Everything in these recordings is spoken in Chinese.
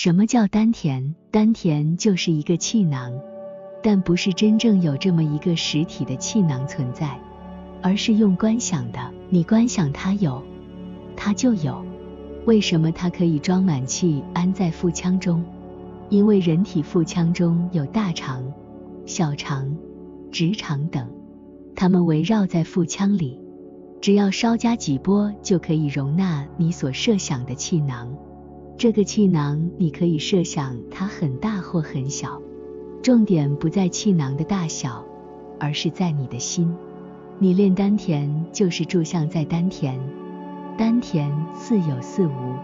什么叫丹田？丹田就是一个气囊，但不是真正有这么一个实体的气囊存在，而是用观想的，你观想它有，它就有。为什么它可以装满气安在腹腔中？因为人体腹腔中有大肠、小肠、直肠等，它们围绕在腹腔里，只要稍加几拨就可以容纳你所设想的气囊。这个气囊你可以设想它很大或很小，重点不在气囊的大小，而是在你的心。你练丹田就是住相在丹田，丹田似有似无，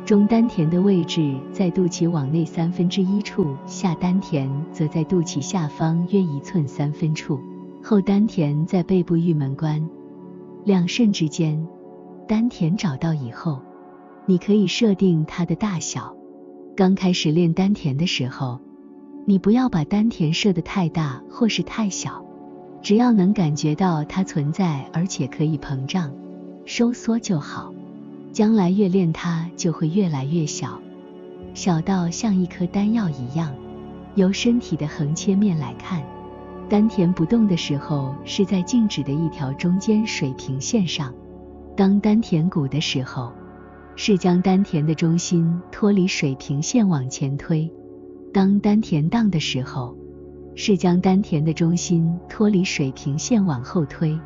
中丹田的位置在肚脐往内1/3处，下丹田则在肚脐下方约1寸3分处，后丹田在背部玉门关两肾之间。丹田找到以后，你可以设定它的大小。刚开始练丹田的时候，你不要把丹田设得太大或是太小，只要能感觉到它存在，而且可以膨胀、收缩就好。将来越练它就会越来越小，小到像一颗丹药一样。由身体的横切面来看，丹田不动的时候是在静止的一条中间水平线上，当丹田鼓的时候，是将丹田的中心脱离水平线往前推，当丹田荡的时候，是将丹田的中心脱离水平线往后推，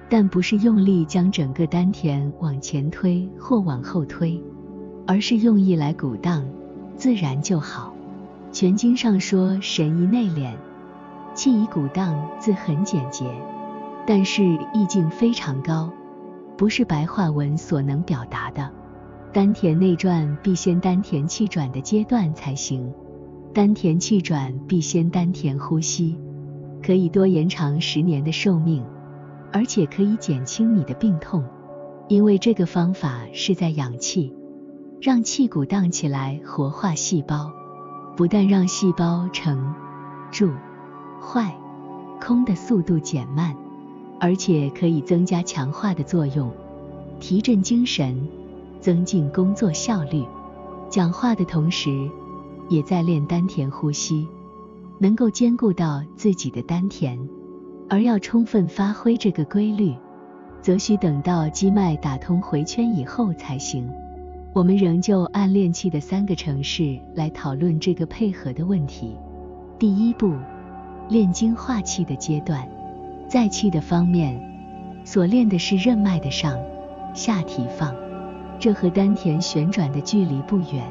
但不是用力将整个丹田往前推或往后推，而是用意来鼓荡，自然就好。全经上说神宜内敛，气宜鼓荡，字很简洁，但是意境非常高，不是白话文所能表达的。丹田内转必先丹田气转的阶段才行，丹田气转必先丹田呼吸，可以多延长10年的寿命，而且可以减轻你的病痛，因为这个方法是在养气，让气鼓荡起来，活化细胞，不但让细胞成、住、坏、空的速度减慢，而且可以增加强化的作用，提振精神，增进工作效率。讲话的同时也在练丹田呼吸，能够兼顾到自己的丹田，而要充分发挥这个规律，则需等到经脉打通回圈以后才行。我们仍旧按练气的3个程式来讨论这个配合的问题。第一步，练精化气的阶段。在气的方面，所练的是任脉的上、下提放，这和丹田旋转的距离不远，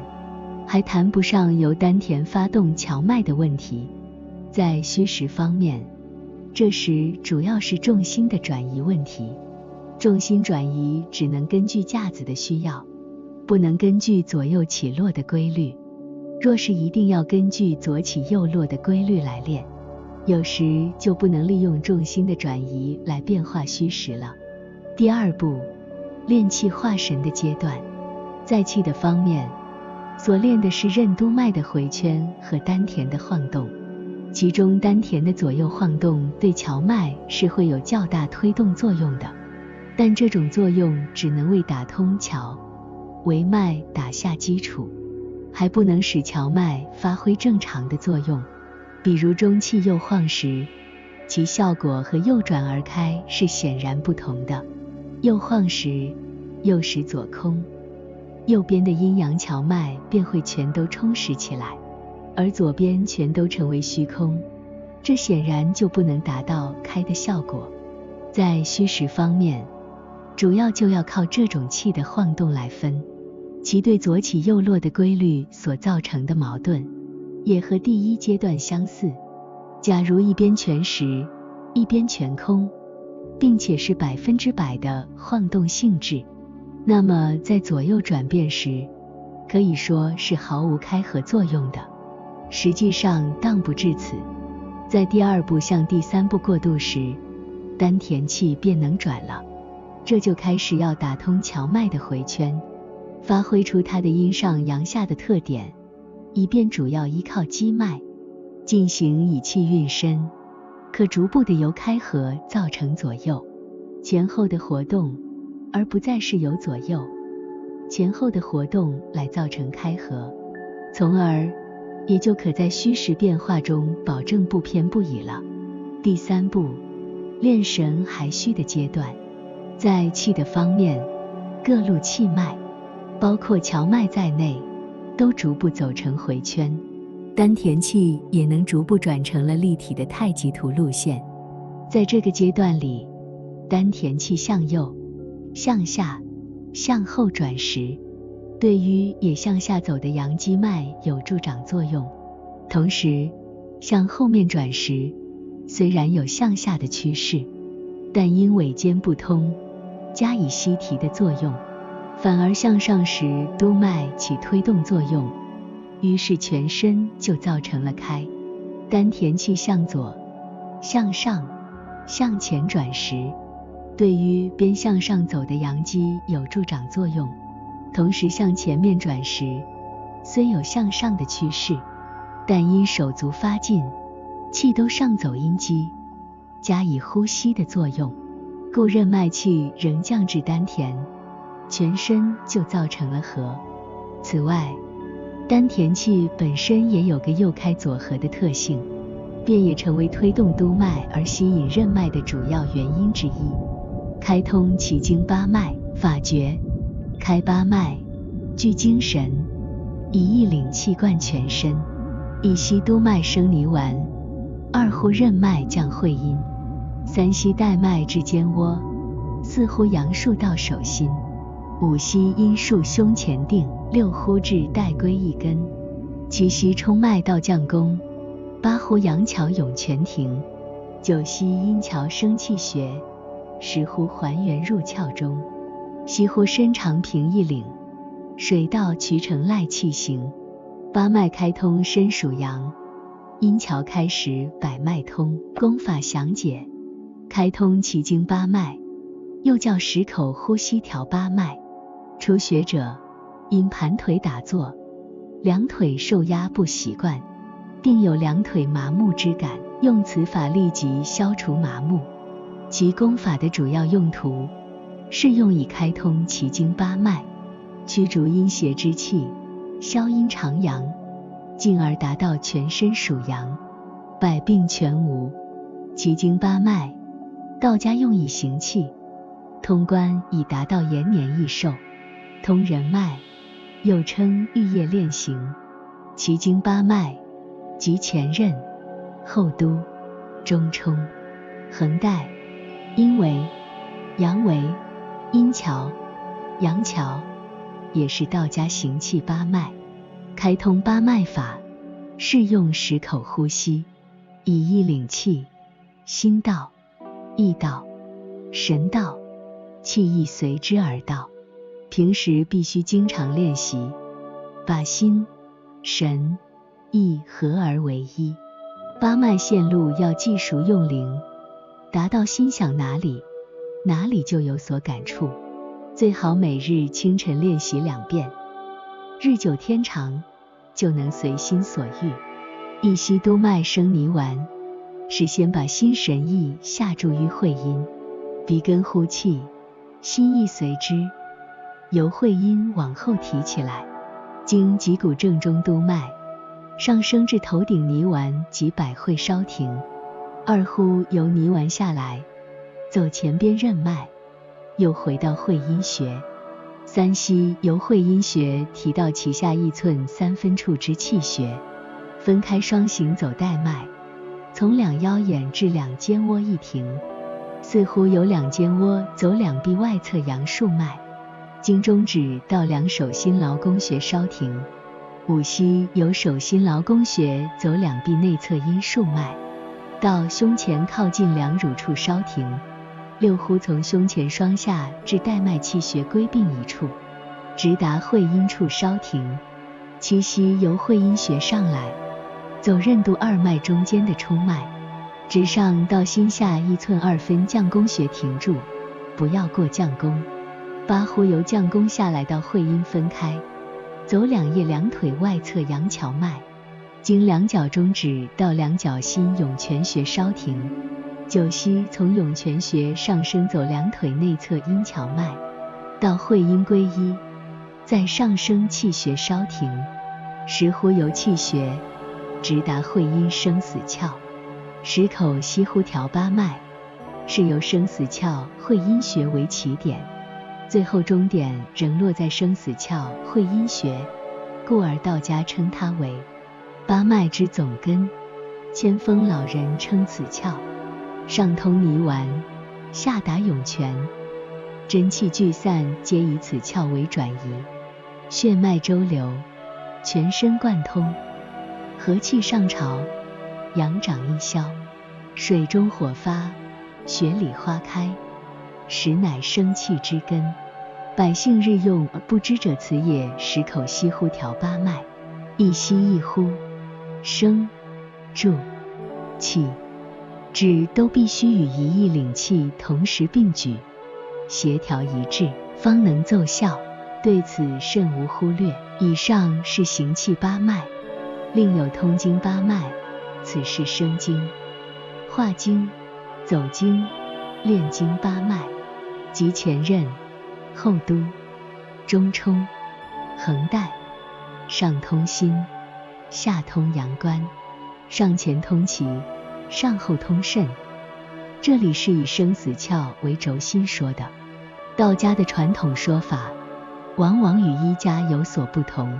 还谈不上由丹田发动荞脉的问题。在虚实方面，这时主要是重心的转移问题。重心转移只能根据架子的需要，不能根据左右起落的规律。若是一定要根据左起右落的规律来练，有时就不能利用重心的转移来变化虚实了。第二步，练气化神的阶段。在气的方面，所练的是任督脉的回圈和丹田的晃动，其中丹田的左右晃动对荞脉是会有较大推动作用的，但这种作用只能为打通荞、为脉打下基础，还不能使荞脉发挥正常的作用。比如中气右晃时，其效果和右转而开是显然不同的。右晃时，右使左空，右边的阴阳荞脉便会全都充实起来，而左边全都成为虚空，这显然就不能达到开的效果。在虚实方面，主要就要靠这种气的晃动来分，其对左起右落的规律所造成的矛盾，也和第一阶段相似。假如一边全实，一边全空，并且是100%的晃动性质，那么在左右转变时，可以说是毫无开合作用的。实际上当不至此，在第二步向第三步过渡时，丹田气便能转了，这就开始要打通荞脉的回圈，发挥出它的阴上阳下的特点，以便主要依靠基脉进行以气运身，可逐步的由开合造成左右前后的活动，而不再是由左右前后的活动来造成开合，从而也就可在虚实变化中保证不偏不倚了。第3步，练神还虚的阶段。在气的方面，各路气脉，包括荞脉在内，都逐步走成回圈，丹田气也能逐步转成了立体的太极图路线。在这个阶段里，丹田气向右、向下、向后转时，对于也向下走的阳基脉有助长作用。同时，向后面转时，虽然有向下的趋势，但因尾尖不通，加以吸提的作用，反而向上时督脉起推动作用，于是全身就造成了开。丹田气向左、向上、向前转时，对于边向上走的阳基有助长作用，同时向前面转时，虽有向上的趋势，但因手足发劲，气都上走阴基，加以呼吸的作用，故任脉气仍降至丹田，全身就造成了合。此外，丹田气本身也有个右开左合的特性，便也成为推动督脉而吸引任脉的主要原因之一。开通奇经八脉，法诀：开八脉，聚精神，以一领气贯全身，一吸督脉生泥丸，二呼任脉降会阴，三吸带脉至肩窝，四呼阳数到手心，五吸阴数胸前定，六呼至带归一根，七吸冲脉到降宫，八呼阳桥涌泉庭，九吸阴桥生气穴，十呼还原入窍中，息呼身长平一领，水到渠成赖气行。八脉开通身属阳，阴桥开时百脉通。功法详解：开通奇经八脉，又叫10口呼吸调八脉。初学者因盘腿打坐，两腿受压不习惯，定有两腿麻木之感，用此法立即消除麻木。其功法的主要用途是用以开通奇经八脉，驱逐阴邪之气，消阴长阳，进而达到全身属阳，百病全无。奇经八脉，道家用以行气，通关以达到延年益寿。通人脉，又称玉液炼形。奇经八脉即前任、后督、中冲、横带、阴维、阳维、阴桥、阳桥，也是道家行气八脉。开通八脉法，是用10口呼吸，以一领气，心到、意到、神到，气亦随之而到。平时必须经常练习，把心、神、意合而为一。八脉线路要记熟用灵，达到心想哪里，哪里就有所感触。最好每日清晨练习2遍，日久天长，就能随心所欲。一吸督脉生泥丸，是先把心神意下注于会阴，鼻根呼气，心意随之，由会阴往后提起来，经脊骨正中督脉，上升至头顶泥丸及百会稍停。二呼由泥丸下来，走前边任脉，又回到会阴穴。三吸由会阴穴提到脐下1寸3分处之气穴，分开双行走带脉，从两腰眼至两肩窝一停。四呼由两肩窝走两臂外侧阳数脉，经中指到两手心劳宫穴稍停。五吸由手心劳宫穴走两臂内侧阴数脉，到胸前靠近两乳处稍停。六呼从胸前双下至带脉气穴归并一处，直达会阴处稍停。七吸由会阴穴上来，走任督二脉中间的冲脉，直上到心下1寸2分降宫穴停住，不要过降宫。八呼由降宫下来到会阴分开，走两腋两腿外侧阳桥脉，经两脚中指到两脚心涌泉穴稍停。九吸从涌泉穴上升走两腿内侧阴桥脉，到会阴归一，再上升气穴稍停。石乎由气穴，直达会阴生死窍，石口西乎调八脉，是由生死窍会阴穴为起点，最后终点仍落在生死窍会阴穴，故而道家称它为八脉之总根。千峰老人称此窍上通泥丸，下达涌泉，真气聚散皆以此窍为转移，血脉周流，全身贯通，和气上潮，阳长阴消，水中火发，穴里花开，实乃生气之根。百姓日用而不知者，此也。石口西乎调八脉，一吸一呼，生住气止都必须与一意领气同时并举，协调一致，方能奏效。对此慎无忽略。以上是行气八脉，另有通经八脉，此是生经、化经、走经、炼经八脉，即前任、后督、中冲、横带，上通心，下通阳关，上前通脐，上后通肾。这里是以生死窍为轴心说的。道家的传统说法往往与医家有所不同，